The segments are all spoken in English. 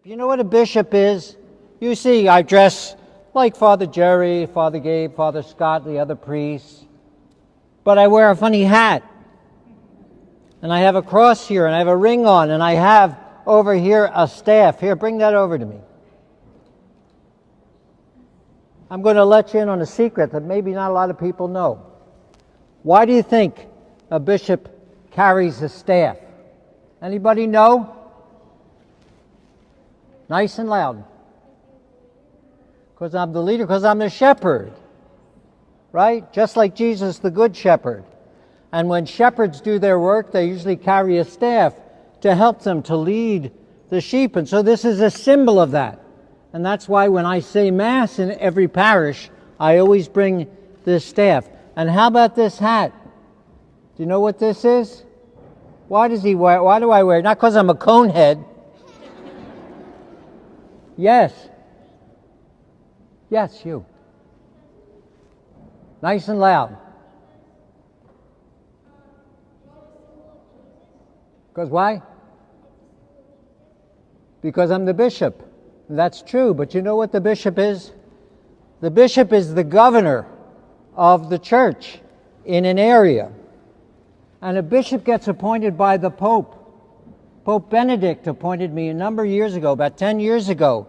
You know what a bishop is? You see, I dress like Father Jerry, Father Gabe, Father Scott, the other priests, but I wear a funny hat, and I have a cross here, and I have a ring on, and I have over here a staff. Here, bring that over to me. I'm going to let you in on a secret that maybe not a lot of people know. Why do you think a bishop carries a staff? Anybody know? Nice and loud. Because I'm the leader, because I'm the shepherd. Right? Just like Jesus, the good shepherd. And when shepherds do their work, they usually carry a staff to help them to lead the sheep. And so this is a symbol of that. And that's why when I say Mass in every parish, I always bring this staff. And how about this hat? Do you know what this is? Why does he wear it? Why do I wear it? Not because I'm a conehead. Yes. Yes, you. Nice and loud. Because why? Because I'm the bishop. That's true, but you know what the bishop is? The bishop is the governor of the church in an area. And a bishop gets appointed by the Pope. Pope Benedict appointed me a number of years ago, about 10 years ago.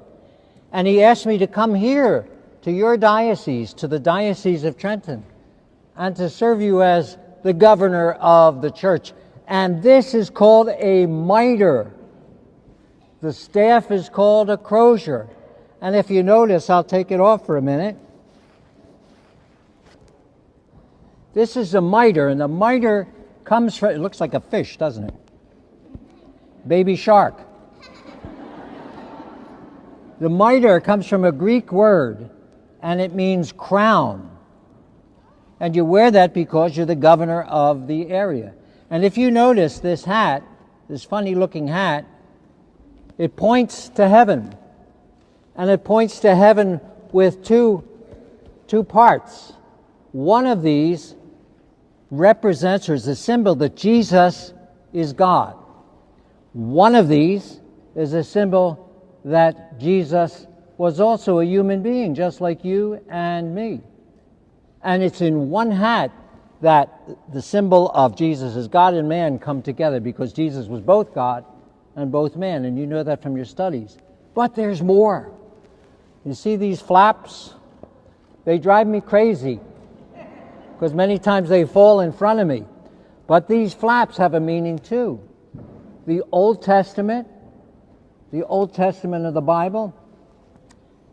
And he asked me to come here to your diocese, to the Diocese of Trenton, and to serve you as the governor of the church. And this is called a mitre. The staff is called a crozier. And if you notice, I'll take it off for a minute. This is a mitre, and the mitre comes from, it looks like a fish, doesn't it? Baby shark. The mitre comes from a Greek word, and it means crown. And you wear that because you're the governor of the area. And if you notice this hat, this funny looking hat, it points to heaven. And it points to heaven with two parts. One of these represents or is a symbol that Jesus is God. One of these is a symbol that Jesus was also a human being, just like you and me. And it's in one hat that the symbol of Jesus as God and man come together, because Jesus was both God and both man, and you know that from your studies. But there's more. You see these flaps? They drive me crazy, because many times they fall in front of me. But these flaps have a meaning too. The Old Testament of the Bible,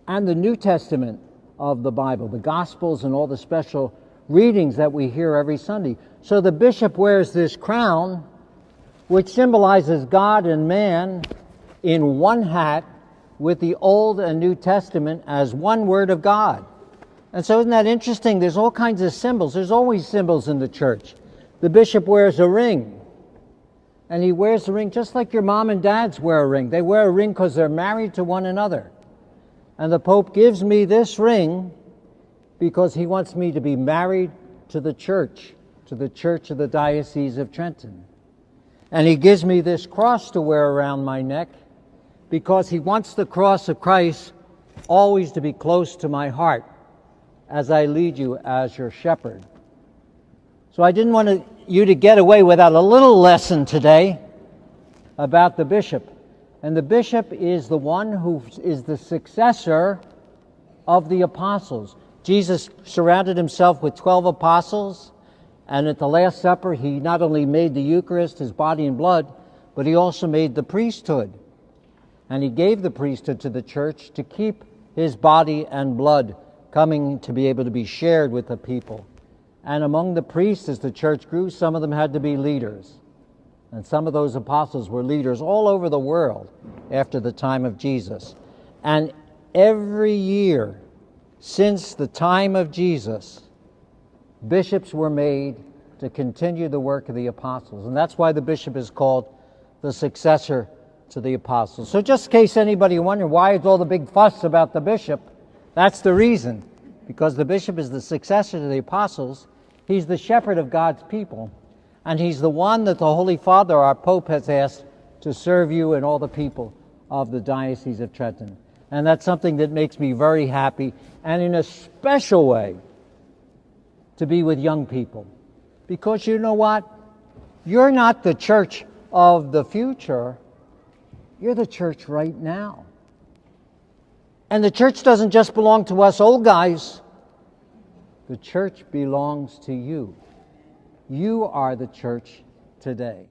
and the New Testament of the Bible, the Gospels and all the special readings that we hear every Sunday. So the bishop wears this crown, which symbolizes God and man in one hat, with the Old and New Testament as one word of God. And so isn't that interesting? There's all kinds of symbols. There's always symbols in the church. The bishop wears a ring. And he wears the ring just like your mom and dads wear a ring. They wear a ring because they're married to one another. And the Pope gives me this ring because he wants me to be married to the church of the Diocese of Trenton. And he gives me this cross to wear around my neck because he wants the cross of Christ always to be close to my heart as I lead you as your shepherd. So I didn't want you to get away without a little lesson today about the bishop. And the bishop is the one who is the successor of the apostles. Jesus surrounded himself with 12 apostles, and at the Last Supper he not only made the Eucharist, his body and blood, but he also made the priesthood. And he gave the priesthood to the church to keep his body and blood coming to be able to be shared with the people. And among the priests, as the church grew, some of them had to be leaders. And some of those apostles were leaders all over the world after the time of Jesus. And every year since the time of Jesus, bishops were made to continue the work of the apostles. And that's why the bishop is called the successor to the apostles. So just in case anybody wondering why is all the big fuss about the bishop, that's the reason. Because the bishop is the successor to the apostles. He's the shepherd of God's people. And he's the one that the Holy Father, our Pope, has asked to serve you and all the people of the Diocese of Trenton. And that's something that makes me very happy, and in a special way, to be with young people. Because you know what? You're not the church of the future. You're the church right now. And the church doesn't just belong to us old guys. The church belongs to you. You are the church today.